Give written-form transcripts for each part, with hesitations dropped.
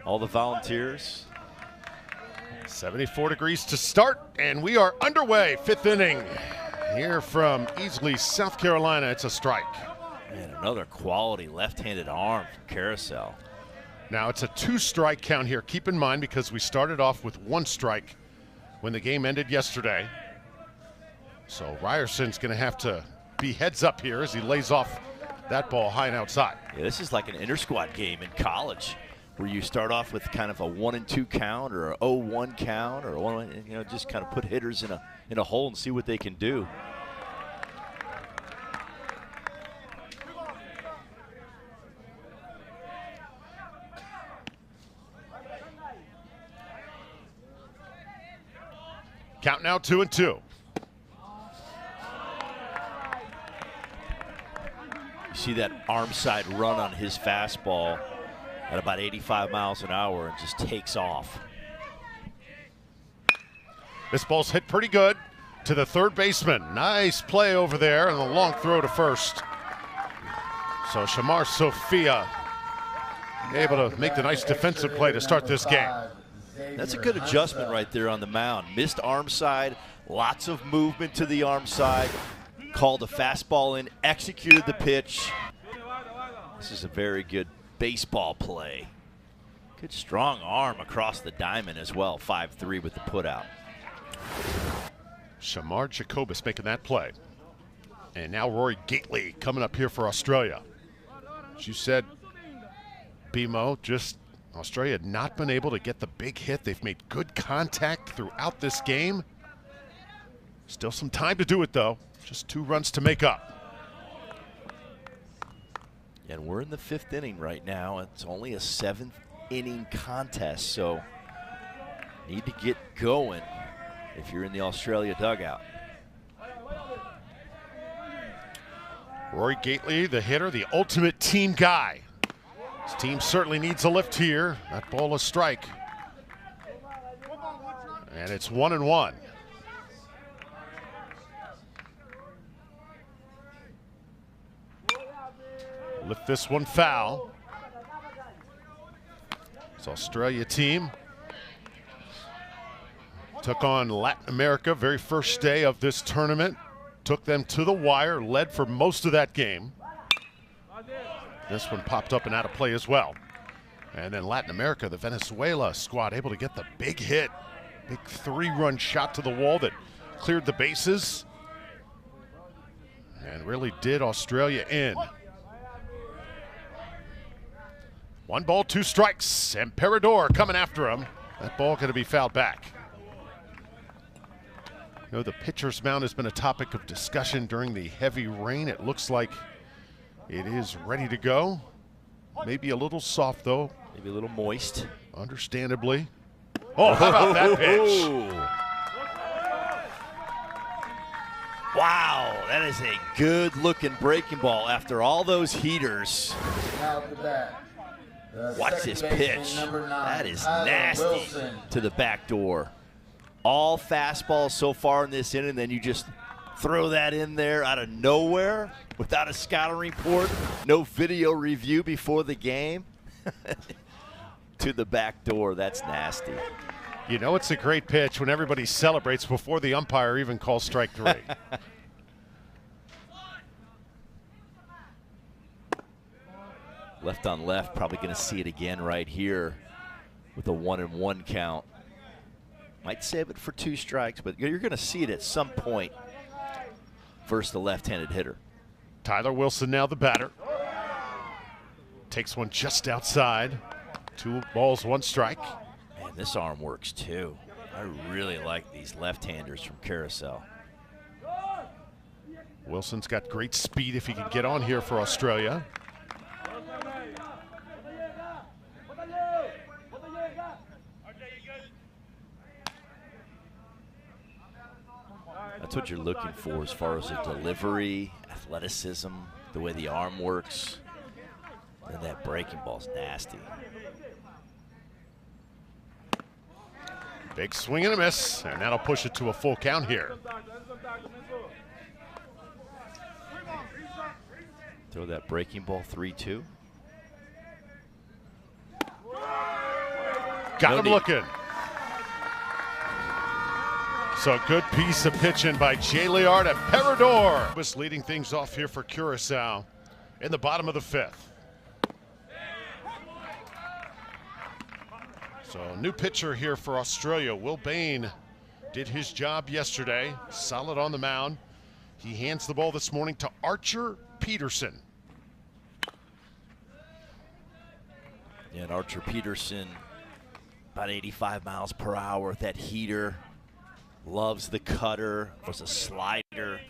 all the volunteers. 74 degrees to start, and we are underway. 5th inning here from Easley, South Carolina. It's a strike. And another quality left-handed arm from Curacao. Now it's a 2-strike count here. Keep in mind, because we started off with 1 strike when the game ended yesterday. So Ryerson's going to have to be heads up here as he lays off that ball high and outside. Yeah, this is like an inter-squad game in college, where you start off with kind of a 1-2 count or a 0-1 count, or just kind of put hitters in a hole and see what they can do. Count now 2-2. You see that arm side run on his fastball at about 85 miles an hour and just takes off. This ball's hit pretty good to the third baseman. Nice play over there and a long throw to first. So Shamar Sophia able to make the nice defensive play to start this game. That's a good adjustment right there on the mound. Missed arm side, lots of movement to the arm side, called a fastball in, executed the pitch. This is a very good baseball play. Good strong arm across the diamond as well. 5-3 with the putout. Shamar Jacobus making that play. And now Rory Gately coming up here for Australia. As you said, BMO, just Australia had not been able to get the big hit. They've made good contact throughout this game. Still some time to do it, though. Just 2 runs to make up. And we're in the 5th inning right now. It's only a 7th inning contest, so need to get going if you're in the Australia dugout. Rory Gately, the hitter, the ultimate team guy. His team certainly needs a lift here. That ball a strike. And it's 1-1. Lift this one foul. This Australia team took on Latin America very first day of this tournament. Took them to the wire, led for most of that game. This one popped up and out of play as well. And then Latin America, the Venezuela squad, able to get the big hit. Big 3-run shot to the wall that cleared the bases and really did Australia in. 1 ball, 2 strikes. Emperador coming after him. That ball going to be fouled back. You know, the pitcher's mound has been a topic of discussion during the heavy rain. It looks like it is ready to go. Maybe a little soft, though. Maybe a little moist. Understandably. Oh, how about that pitch? Wow, that is a good-looking breaking ball after all those heaters. Watch this pitch. That is nasty to the back door. All fastballs so far in this inning, and then you just throw that in there out of nowhere without a scouting report, no video review before the game. To the back door, that's nasty. You know it's a great pitch when everybody celebrates before the umpire even calls strike 3. Left on left, probably going to see it again right here with a 1-1 count. Might save it for 2 strikes, but you're going to see it at some point versus the left-handed hitter. Tyler Wilson now the batter. Takes one just outside. 2 balls, 1 strike. Man, this arm works too. I really like these left-handers from Curacao. Wilson's got great speed if he can get on here for Australia. That's what you're looking for as far as the delivery, athleticism, the way the arm works. And that breaking ball's nasty. Big swing and a miss, and that'll push it to a full count here. Throw that breaking ball 3-2. Got him looking. So a good piece of pitching by J-Liard and Peridor was leading things off here for Curacao in the bottom of the 5th. So a new pitcher here for Australia. Will Bain did his job yesterday, solid on the mound. He hands the ball this morning to Archer Peterson. Yeah, and Archer Peterson, about 85 miles per hour with that heater. Loves the cutter, was a slider.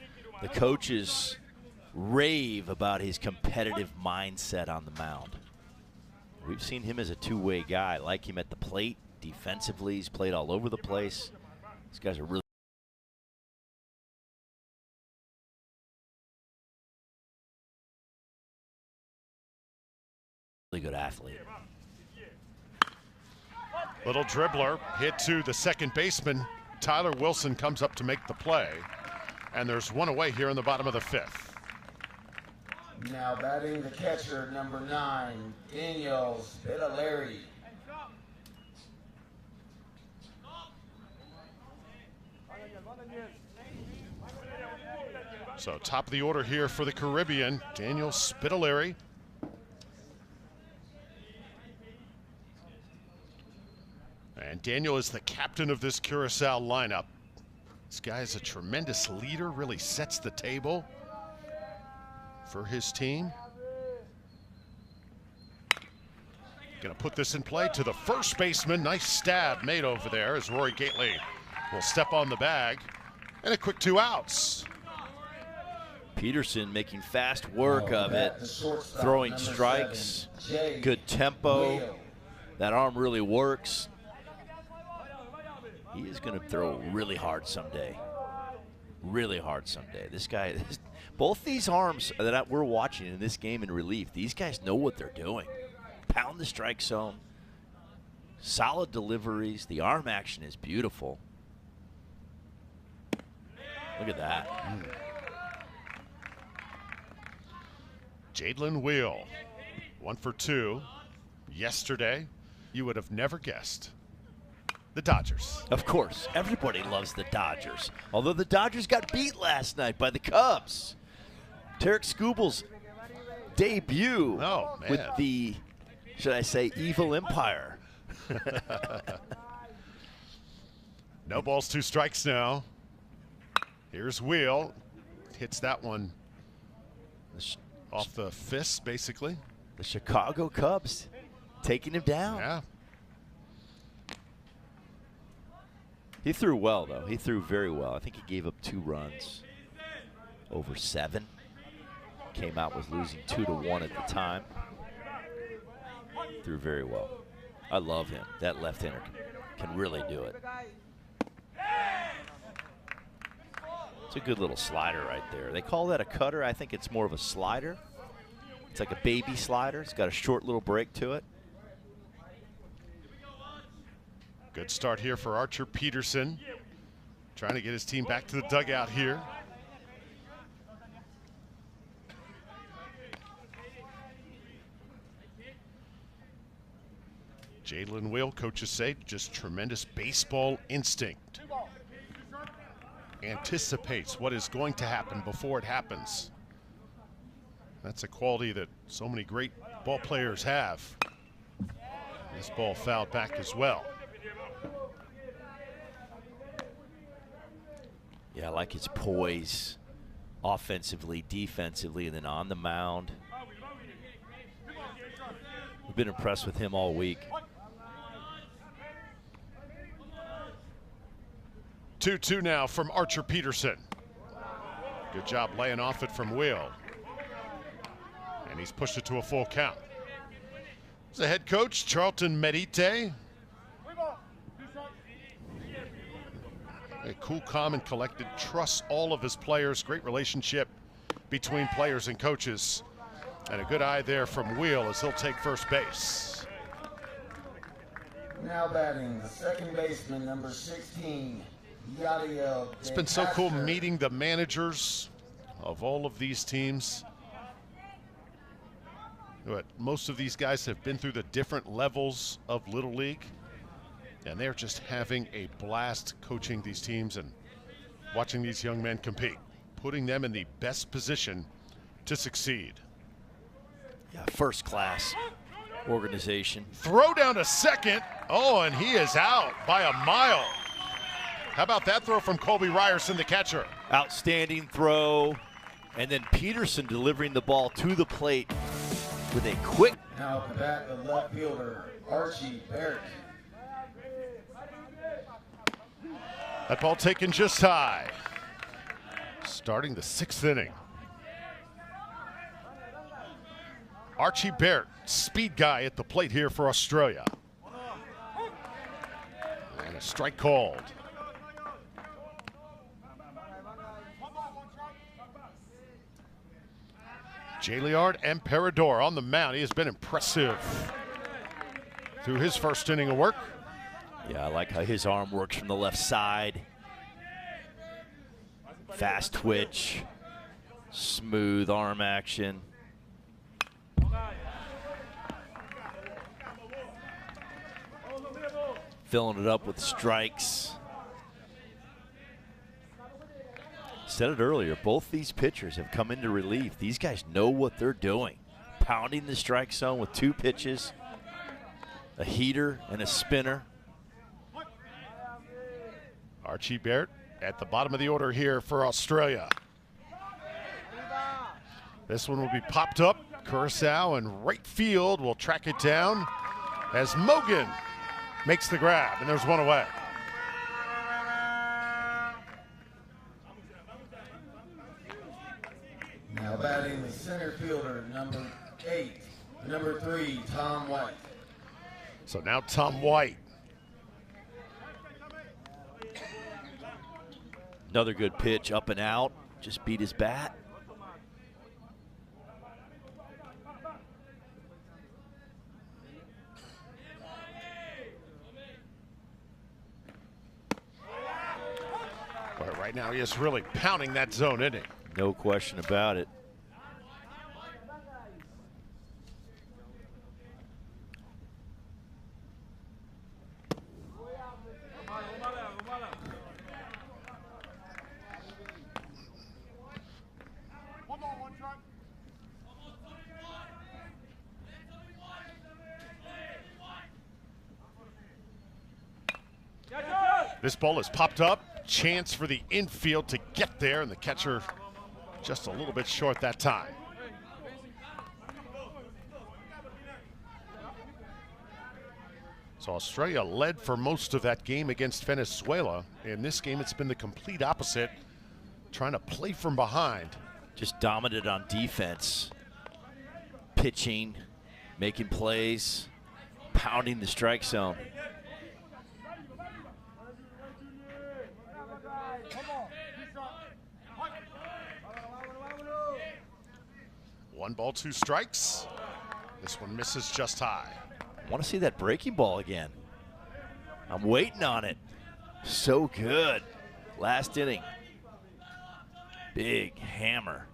The coaches rave about his competitive mindset on the mound. We've seen him as a two-way guy. Like him at the plate, defensively, he's played all over the place. These guys are really good athlete. Little dribbler hit to the second baseman. Tyler Wilson comes up to make the play, and there's one away here in the bottom of the 5th. Now batting the catcher, number 9, Daniel Spitaleri. So top of the order here for the Caribbean, Daniel Spitaleri. And Daniel is the captain of this Curacao lineup. This guy is a tremendous leader, really sets the table for his team. Gonna put this in play to the first baseman. Nice stab made over there as Rory Gately will step on the bag. And a quick 2 outs. Peterson making fast work of it, throwing strikes, good tempo. That arm really works. He is going to throw really hard someday. Really hard someday. This guy, both these arms that we're watching in this game in relief, these guys know what they're doing. Pound the strike zone. Solid deliveries. The arm action is beautiful. Look at that. Jadlin Wheel, 1 for 2. Yesterday, you would have never guessed. The Dodgers. Of course, everybody loves the Dodgers. Although the Dodgers got beat last night by the Cubs. Tarek Skubal's debut with the, should I say, evil empire. No balls, 2 strikes now. Here's Wheel. Hits that one off the fist, basically. The Chicago Cubs taking him down. Yeah. He threw well, though. He threw very well. I think he gave up 2 runs over 7. Came out was losing 2-1 at the time. Threw very well. I love him. That left-hander can really do it. It's a good little slider right there. They call that a cutter. I think it's more of a slider. It's like a baby slider. It's got a short little break to it. Good start here for Archer Peterson. Trying to get his team back to the dugout here. Jadlin Wheel, coaches say, just tremendous baseball instinct. Anticipates what is going to happen before it happens. That's a quality that so many great ball players have. This ball fouled back as well. Yeah, I like his poise offensively, defensively, and then on the mound. We've been impressed with him all week. 2-2 now from Archer Peterson. Good job laying off it from Wheel. And he's pushed it to a full count. The head coach, Charlton Medite. A cool, calm, and collected, trusts all of his players. Great relationship between players and coaches. And a good eye there from Wheel as he'll take first base. Now batting the second baseman, number 16. It's been so cool meeting the managers of all of these teams. But most of these guys have been through the different levels of Little League. And they're just having a blast coaching these teams and watching these young men compete, putting them in the best position to succeed. Yeah, first class organization. Throw down to second. Oh, and he is out by a mile. How about that throw from Colby Ryerson, the catcher? Outstanding throw. And then Peterson delivering the ball to the plate with a quick. Now at the bat, the left fielder, Archie Barrett. That ball taken just high. Starting the 6th inning. Archie Barrett, speed guy at the plate here for Australia. And a strike called. Jalliard Emperador on the mound. He has been impressive through his first inning of work. Yeah, I like how his arm works from the left side. Fast twitch, smooth arm action. Filling it up with strikes. Said it earlier, both these pitchers have come into relief. These guys know what they're doing. Pounding the strike zone with 2 pitches, a heater and a spinner. Archie Barrett at the bottom of the order here for Australia. This one will be popped up. Curacao and right field will track it down as Mogan makes the grab, and there's one away. Now batting the center fielder, number 8, number 3, Tom White. So now Tom White. Another good pitch, up and out. Just beat his bat. But right now he is really pounding that zone, isn't he? No question about it. This ball is popped up. Chance for the infield to get there, and the catcher just a little bit short that time. So Australia led for most of that game against Venezuela. In this game, it's been the complete opposite, trying to play from behind. Just dominant on defense. Pitching, making plays, pounding the strike zone. One ball, 2 strikes. This one misses just high. I want to see that breaking ball again. I'm waiting on it. So good. Last inning. Big hammer.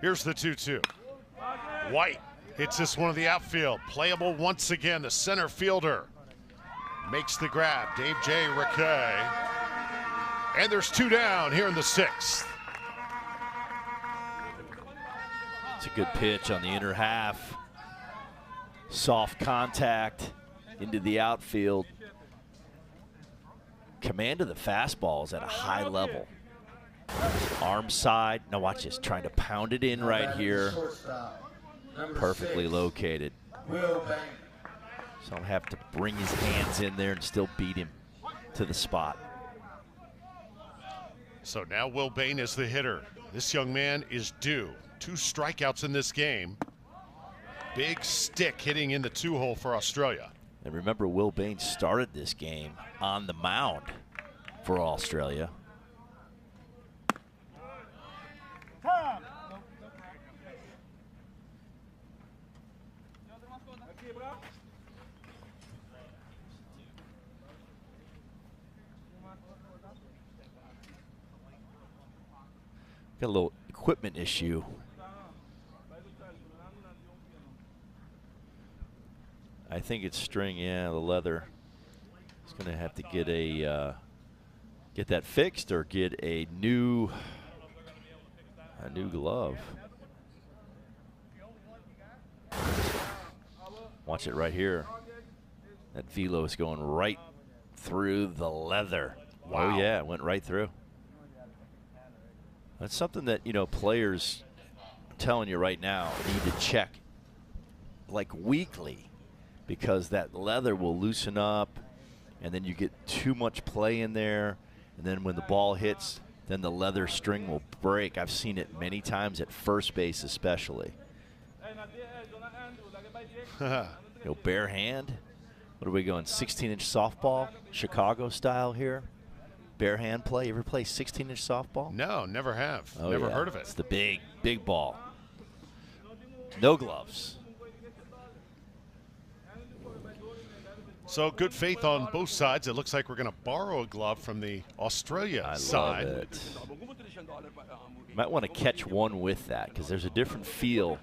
Here's the 2-2. White hits this one to the outfield. Playable once again. The center fielder makes the grab. Dave J. Riquet. And there's 2 down here in the 6th. It's a good pitch on the inner half. Soft contact into the outfield. Command of the fastball is at a high level. Arm side. Now watch this, trying to pound it in right here. Perfectly located. So I'll have to bring his hands in there and still beat him to the spot. So now Will Bain is the hitter. This young man is due. 2 strikeouts in this game. Big stick hitting in the 2-hole for Australia. And remember, Will Bain started this game on the mound for Australia. Got a little equipment issue. I think it's string, yeah, the leather. He's going to have to get a get that fixed or get a new glove. Watch it right here. That velo is going right through the leather. Wow. Oh yeah, it went right through. That's something that, you know, players, I'm telling you right now, need to check like weekly, because that leather will loosen up and then you get too much play in there, and then when the ball hits, then the leather string will break. I've seen it many times at first base especially. You know, bare hand. What are we going, 16-inch softball, Chicago style here? Bare hand play. You ever play 16-inch softball? No, never have. Oh, never yeah. heard of it. It's the big ball. No gloves. So good faith on both sides. It looks like we're going to borrow a glove from the Australia side. Love it. You might want to catch one with that, because there's a different feel.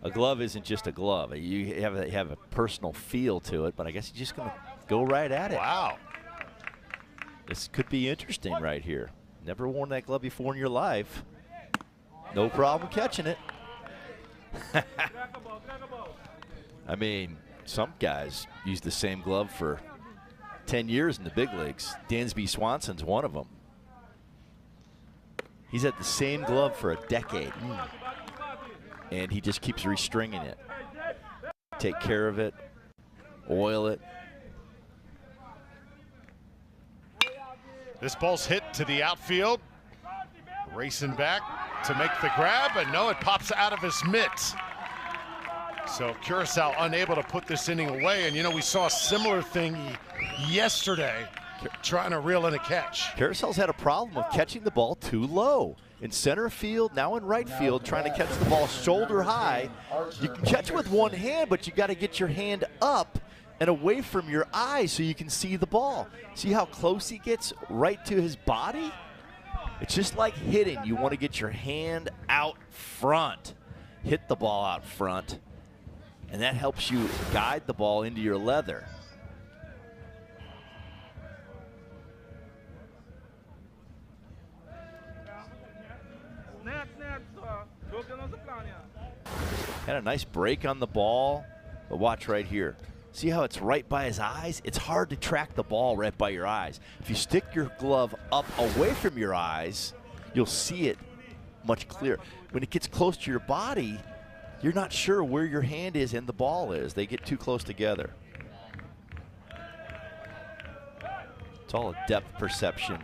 A glove isn't just a glove. You have a personal feel to it, but I guess you're just going to go right at it. Wow. This could be interesting right here. Never worn that glove before in your life. No problem catching it. I mean, some guys use the same glove for 10 years in the big leagues. Dansby Swanson's one of them. He's had the same glove for a decade. And he just keeps restringing it. Take care of it, oil it. This ball's hit to the outfield. Racing back to make the grab, and no, it pops out of his mitt. So Curacao unable to put this inning away, and you know, we saw a similar thing yesterday trying to reel in a catch. Curacao's had a problem of catching the ball too low. In center field, now in right field, trying to catch the ball shoulder high. You can catch with one hand, but you got to get your hand up and away from your eyes so you can see the ball. See how close he gets right to his body? It's just like hitting. You want to get your hand out front. Hit the ball out front, and that helps you guide the ball into your leather. Had a nice break on the ball, but watch right here. See how it's right by his eyes? It's hard to track the ball right by your eyes. If you stick your glove up away from your eyes, you'll see it much clearer. When it gets close to your body, you're not sure where your hand is and the ball is. They get too close together. It's all a depth perception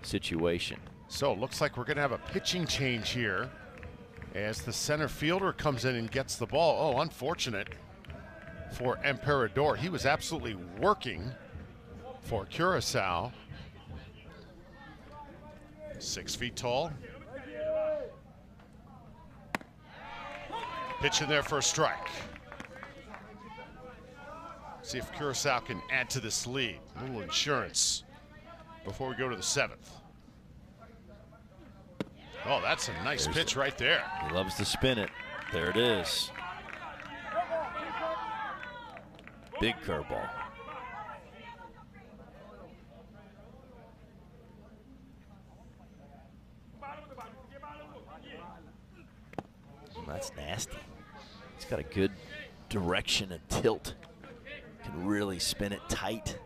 situation. So it looks like we're going to have a pitching change here as the center fielder comes in and gets the ball. Oh, unfortunate for Emperador. He was absolutely working for Curacao. 6 feet tall. Pitch in there for a strike. See if Curacao can add to this lead. A little insurance before we go to the 7th. Oh, that's a nice pitch right there. He loves to spin it. There it is. Big curveball. That's nasty. He's got a good direction and tilt. Can really spin it tight.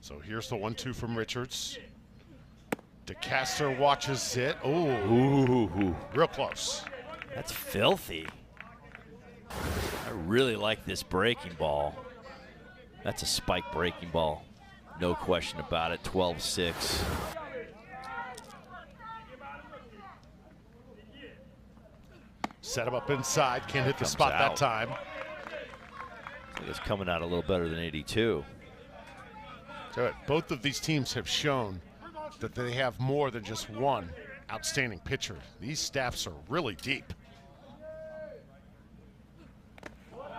So here's the 1-2 from Richards. DeCaster watches it. Ooh. Real close. That's filthy. I really like this breaking ball. That's a spike breaking ball. No question about it. 12-6. Set him up inside. Can't hit the spot that time. I think it's coming out a little better than 82. So both of these teams have shown that they have more than just one outstanding pitcher. These staffs are really deep.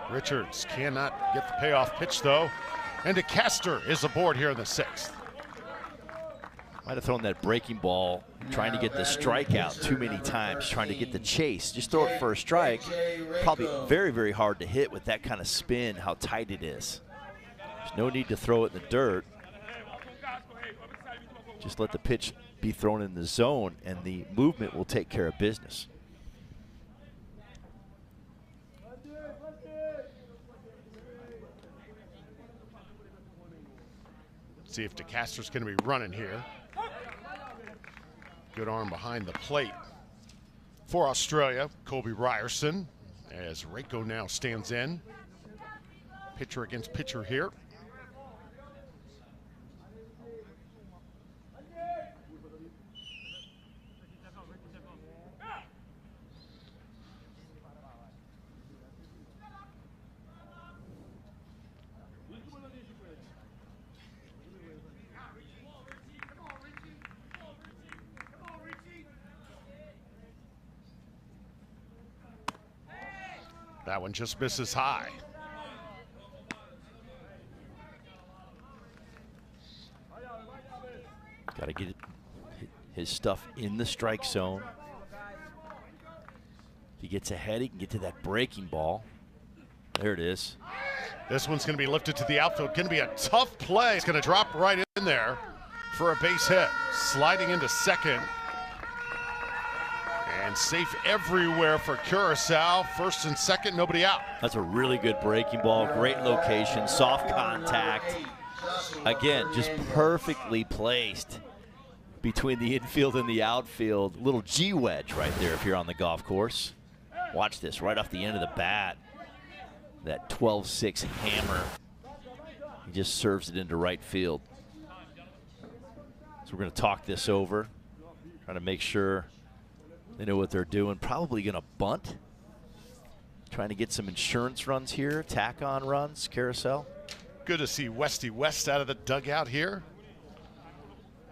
Richards cannot get the payoff pitch, though. And DeCaster is aboard here in the 6th. Might have thrown that breaking ball, trying to get the strikeout too many times, trying to get the chase. Just throw it for a strike. Probably very, very hard to hit with that kind of spin, how tight it is. There's no need to throw it in the dirt. Just let the pitch be thrown in the zone, and the movement will take care of business. See if DeCastro's going to be running here. Good arm behind the plate for Australia, Colby Ryerson, as Reiko now stands in. Pitcher against pitcher here. That one just misses high. Got to get his stuff in the strike zone. If he gets ahead, he can get to that breaking ball. There it is. This one's going to be lifted to the outfield. Going to be a tough play. It's going to drop right in there for a base hit. Sliding into second. And safe everywhere for Curacao. First and second, nobody out. That's a really good breaking ball. Great location, soft contact. Again, just perfectly placed between the infield and the outfield. Little G wedge right there if you're on the golf course. Watch this, right off the end of the bat. That 12-6 hammer. He just serves it into right field. So we're going to talk this over. Trying to make sure they know what they're doing. Probably going to bunt. Trying to get some insurance runs here, tack-on runs, Curacao. Good to see Westy West out of the dugout here.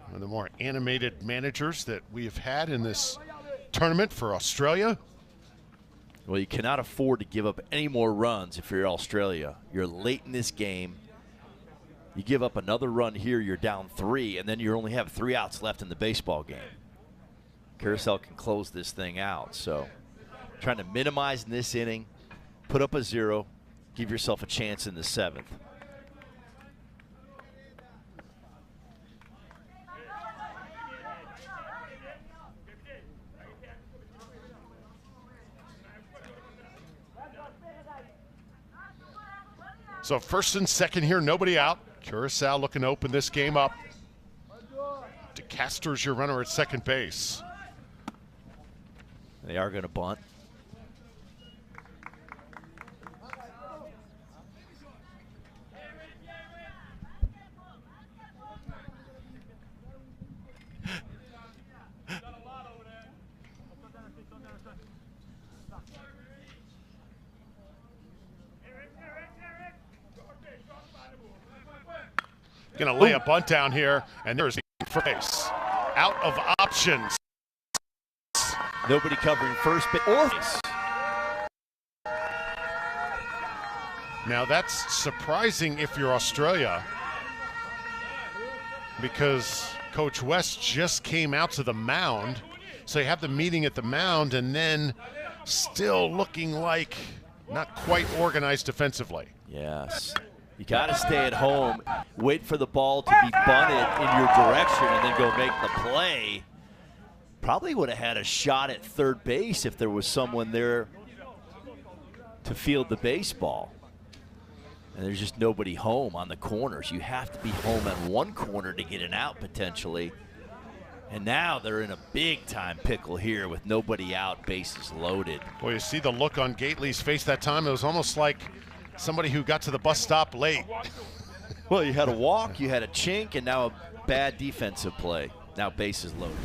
One of the more animated managers that we have had in this tournament for Australia. Well, you cannot afford to give up any more runs if you're Australia. You're late in this game. You give up another run here, you're down 3, and then you only have 3 outs left in the baseball game. Curacao can close this thing out. So trying to minimize in this inning, put up a 0, give yourself a chance in the 7th. So first and second here, nobody out. Curacao looking to open this game up. DeCastro's your runner at second base. They are going to bunt. Going to lay a bunt down here, and there's the base. Out of options. Nobody covering first base. Now that's surprising if you're Australia, because Coach West just came out to the mound. So you have the meeting at the mound, and then still looking like not quite organized defensively. Yes. You got to stay at home, wait for the ball to be bunted in your direction, and then go make the play. Probably would have had a shot at third base if there was someone there to field the baseball. And there's just nobody home on the corners. You have to be home at one corner to get an out potentially. And now they're in a big-time pickle here with nobody out, bases loaded. Boy, you see the look on Gately's face that time. It was almost like somebody who got to the bus stop late. Well, you had a walk, you had a chink, and now a bad defensive play. Now bases loaded.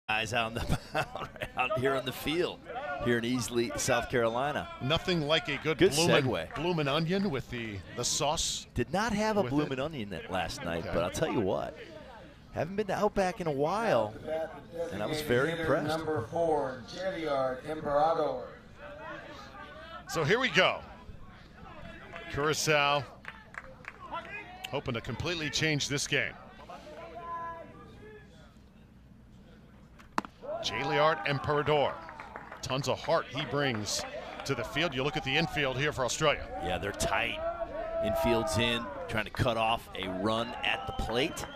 Guys out on the mound, out here on the field, here in Easley, South Carolina. Nothing like a good bloomin' onion with the sauce. Did not have a bloomin' onion last night, but I'll tell you what, haven't been to Outback in a while, and I was very impressed. Number 4, Jediard Emperador. So here we go. Curacao hoping to completely change this game. Jaliard Emperador. Tons of heart he brings to the field. You look at the infield here for Australia. Yeah, they're tight. Infield's in, trying to cut off a run at the plate.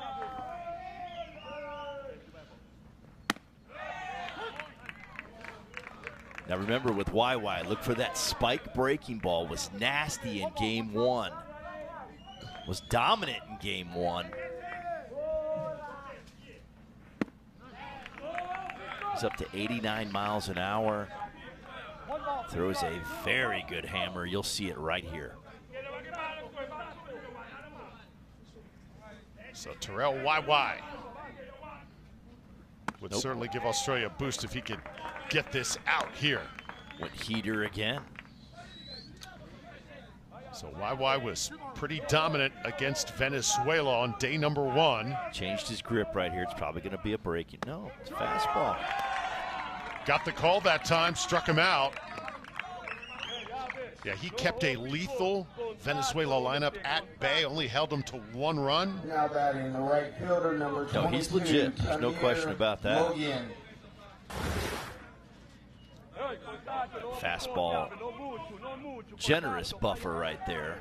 Now remember, with YY, look for that spike breaking ball. Was nasty in game one. Was dominant in game one. He's up to 89 miles an hour. Throws a very good hammer. You'll see it right here. So Terrell YY would certainly give Australia a boost if he could get this out here. Went heater again. So YY was pretty dominant against Venezuela on day number 1. Changed his grip right here. It's probably going to be a breaking. No, it's a fastball. Got the call that time, struck him out. Yeah, he kept a lethal Venezuela lineup at bay, only held them to 1 run. Now batting the right fielder, number 22. No, he's legit. There's no question about that. Logan. Fastball. Generous buffer right there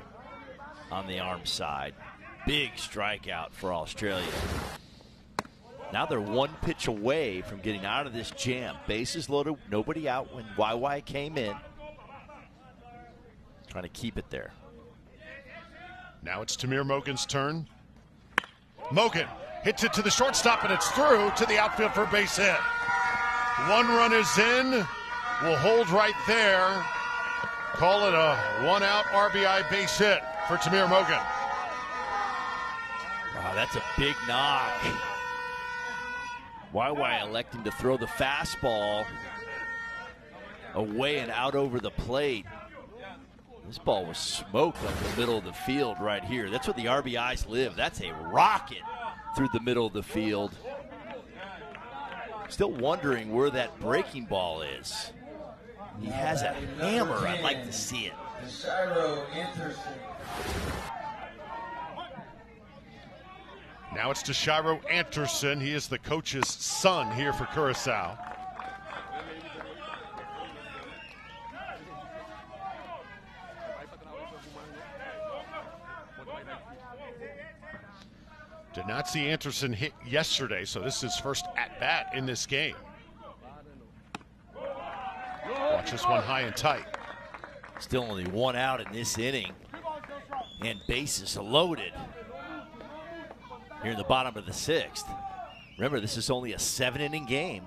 on the arm side. Big strikeout for Australia. Now they're 1 pitch away from getting out of this jam. Bases loaded, nobody out when YY came in. Trying to keep it there. Now it's Tamir Mogan's turn. Mogan hits it to the shortstop, and it's through to the outfield for a base hit. 1 run is in. Will hold right there. Call it a 1-out RBI base hit for Tamir Mogan. Wow, that's a big knock. YY electing to throw the fastball away and out over the plate. This ball was smoked up the middle of the field right here. That's where the RBIs live. That's a rocket through the middle of the field. Still wondering where that breaking ball is. He has a hammer. I'd like to see it. Now it's Deshiro Anderson. He is the coach's son here for Curacao. Did not see Anderson hit yesterday, so this is his first at-bat in this game. Watch this one high and tight. Still only 1 out in this inning. And bases loaded here in the bottom of the 6th. Remember, this is only a 7-inning game.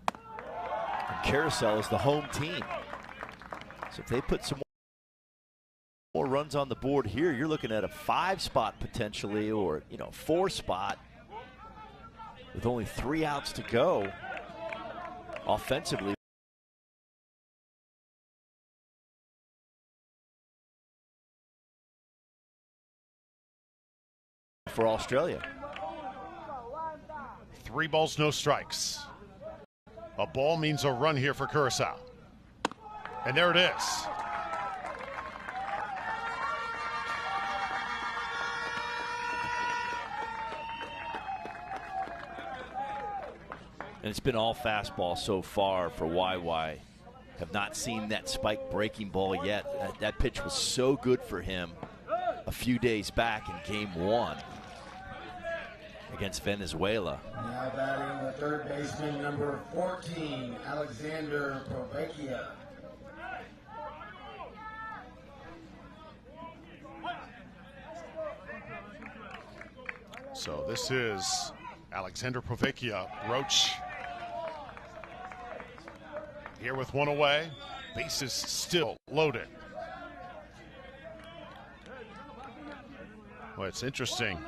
And Curacao is the home team. So if they put some more runs on the board here, you're looking at a 5 spot potentially, or 4 spot with only 3 outs to go offensively. For Australia. 3 balls, no strikes. A ball means a run here for Curacao. And there it is. And it's been all fastball so far for YY. Have not seen that spike breaking ball yet. That pitch was so good for him a few days back in game 1 against Venezuela. Now batting the third baseman, number 14, Alexander Provecchia. So this is Alexander Provecchia. Roach here with 1 away. Bases still loaded. Well, it's interesting.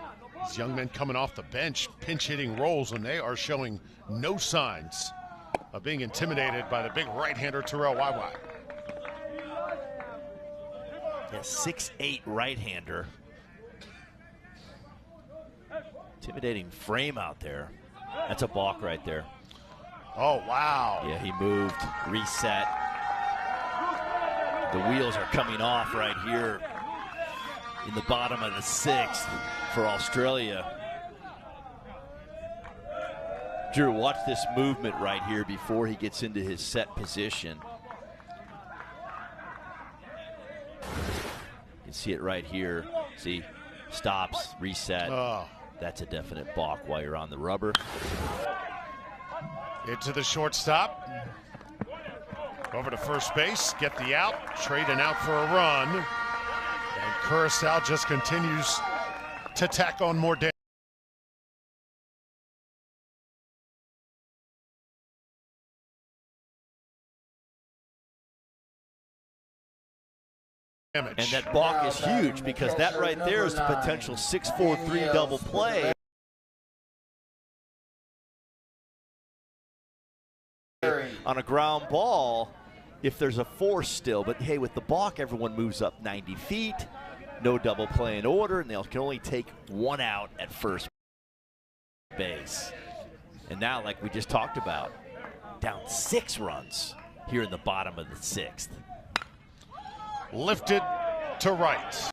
These young men coming off the bench, pinch hitting roles, and they are showing no signs of being intimidated by the big right-hander Terrell YY. Yeah, 6'8" right-hander. Intimidating frame out there. That's a balk right there. Oh, wow. Yeah, he moved, reset. The wheels are coming off right here in the bottom of the 6th for Australia. Drew, watch this movement right here before he gets into his set position. You can see it right here. See, stops, reset. Oh. That's a definite balk while you're on the rubber. Into the shortstop. Over to first base, get the out, trade an out for a run. And Curacao just continues to tack on more damage. And that balk is huge because that right there is the potential 6-4-3 double play. On a ground ball, if there's a force still. But hey, with the balk, everyone moves up 90 feet. No double play in order, and they can only take one out at first base. And now, like we just talked about, down 6 runs here in the bottom of the 6th. Lifted to right.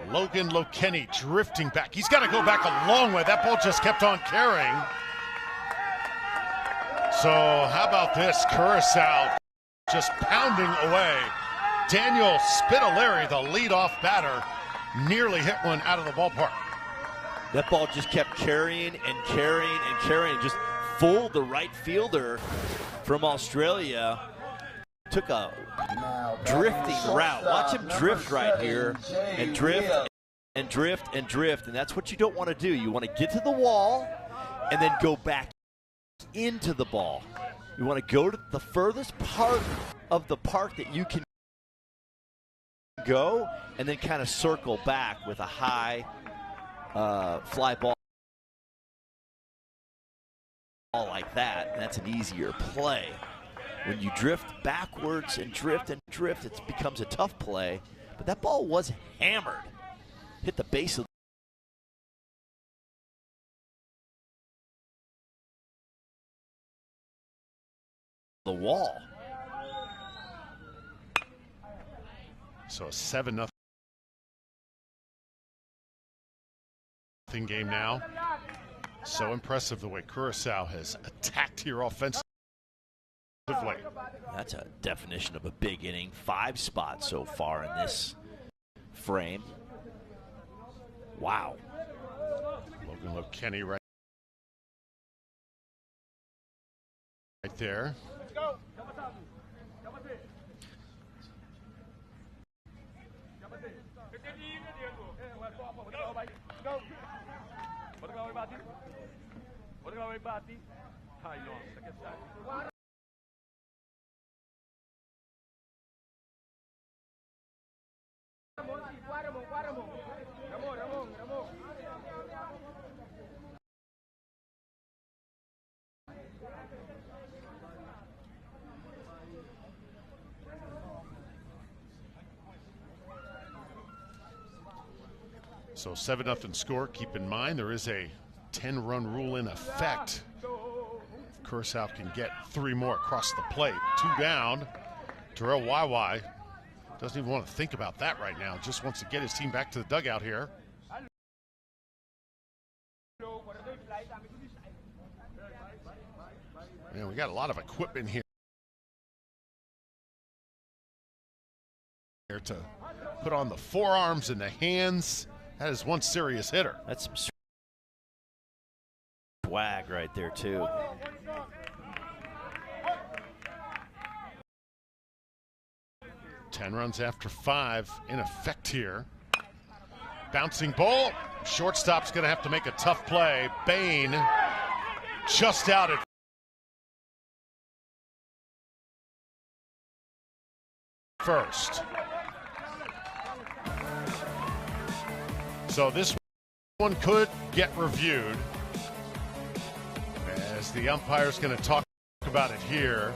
Logan Lokenny drifting back. He's got to go back a long way. That ball just kept on carrying. So how about this? Curacao just pounding away. Daniel Spitaleri, the leadoff batter, nearly hit one out of the ballpark. That ball just kept carrying and carrying and carrying. Just fooled the right fielder from Australia. Took a drifting route. Watch him drift right here and drift and drift and drift. And that's what you don't want to do. You want to get to the wall and then go back into the ball. You want to go to the furthest part of the park that you can go and then kind of circle back with a high fly ball like that. And that's an easier play. When you drift backwards and drift, it becomes a tough play. But that ball was hammered. Hit the base of the wall. So a 7-0 game now. So impressive the way Curacao has attacked here offensively. That's a definition of a big inning. 5 spots so far in this frame. Wow. Logan Lokenny right there. Let's go. So 7-0 score. Keep in mind there is a 10-run rule in effect. If Curacao can get 3 more across the plate. 2 down. Terrell YY doesn't even want to think about that right now. Just wants to get his team back to the dugout here. Man, we got a lot of equipment here to put on the forearms and the hands. That is one serious hitter. That's some swag right there, too. Ten runs after 5 in effect here. Bouncing ball. Shortstop's going to have to make a tough play. Bain just out at first. So this one could get reviewed, as the umpire's going to talk about it here.